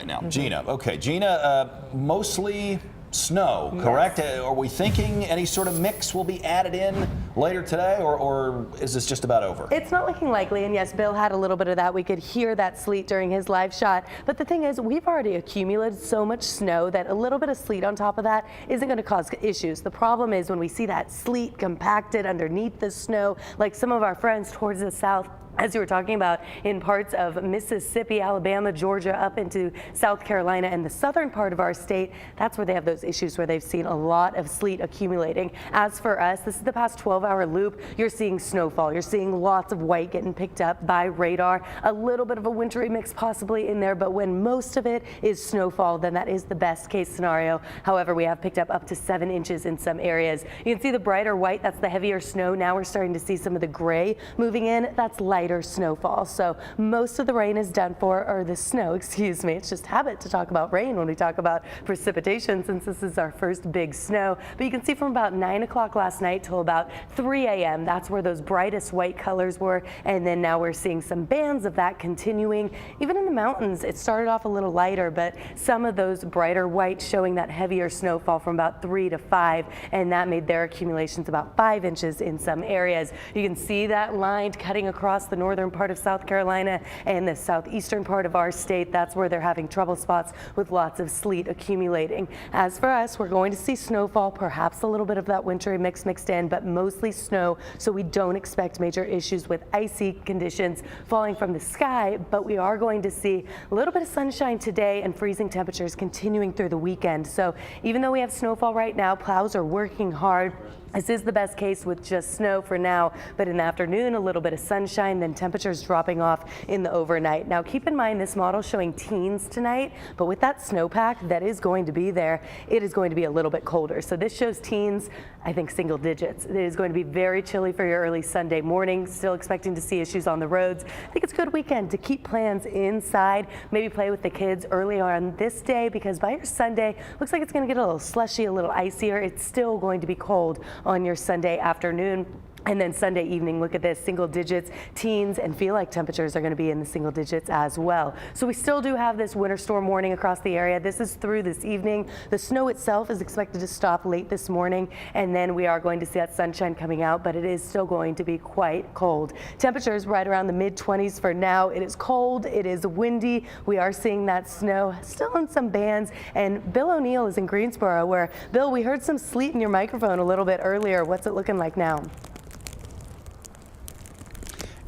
right now. Gina, okay. Gina, mostly snow, correct? Yes. Are we thinking any sort of mix will be added in later today, or is this just about over? It's not looking likely, and yes, Bill had a little bit of that. We could hear that sleet during his live shot, but the thing is, we've already accumulated so much snow that a little bit of sleet on top of that isn't going to cause issues. The problem is when we see that sleet compacted underneath the snow, like some of our friends towards the south, as you were talking about, in parts of Mississippi, Alabama, Georgia, up into South Carolina and the southern part of our state, that's where they have those issues where they've seen a lot of sleet accumulating. As for us, this is the past 12-hour loop. You're seeing snowfall. You're seeing lots of white getting picked up by radar. A little bit of a wintry mix possibly in there, but when most of it is snowfall, then that is the best case scenario. However, we have picked up to 7 inches in some areas. You can see the brighter white, that's the heavier snow. Now we're starting to see some of the gray moving in. That's lighter snowfall. So most of the rain is done for, or the snow, excuse me. It's just habit to talk about rain when we talk about precipitation since this is our first big snow. But you can see from about 9 o'clock last night till about 3 a.m. that's where those brightest white colors were. And then now we're seeing some bands of that continuing. Even in the mountains, it started off a little lighter, but some of those brighter white showing that heavier snowfall from about 3 to 5. And that made their accumulations about 5 inches in some areas. You can see that line cutting across the northern part of South Carolina and the southeastern part of our state. That's where they're having trouble spots with lots of sleet accumulating. As for us, we're going to see snowfall, perhaps a little bit of that wintry mix mixed in, but mostly snow. So we don't expect major issues with icy conditions falling from the sky, but we are going to see a little bit of sunshine today and freezing temperatures continuing through the weekend. So even though we have snowfall right now, plows are working hard. This is the best case with just snow for now, but in the afternoon, a little bit of sunshine, then temperatures dropping off in the overnight. Now keep in mind this model showing teens tonight, but with that snowpack that is going to be there, it is going to be a little bit colder. So this shows teens, I think single digits. It is going to be very chilly for your early Sunday morning. Still expecting to see issues on the roads. I think it's a good weekend to keep plans inside, maybe play with the kids early on this day, because by your Sunday, looks like it's going to get a little slushy, a little icier. It's still going to be cold on your Sunday afternoon. And then Sunday evening, look at this, single digits, teens, and feel like temperatures are going to be in the single digits as well. So we still do have this winter storm warning across the area. This is through this evening. The snow itself is expected to stop late this morning, and then we are going to see that sunshine coming out, but it is still going to be quite cold. Temperatures right around the mid-20s for now. It is cold, it is windy. We are seeing that snow still in some bands, and Bill O'Neill is in Greensboro, where, Bill, we heard some sleet in your microphone a little bit earlier. What's it looking like now?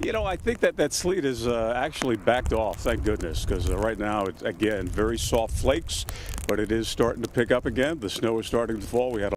You know, I think that sleet is actually backed off, thank goodness, because right now it's, again, very soft flakes, but it is starting to pick up again. The snow is starting to fall. We had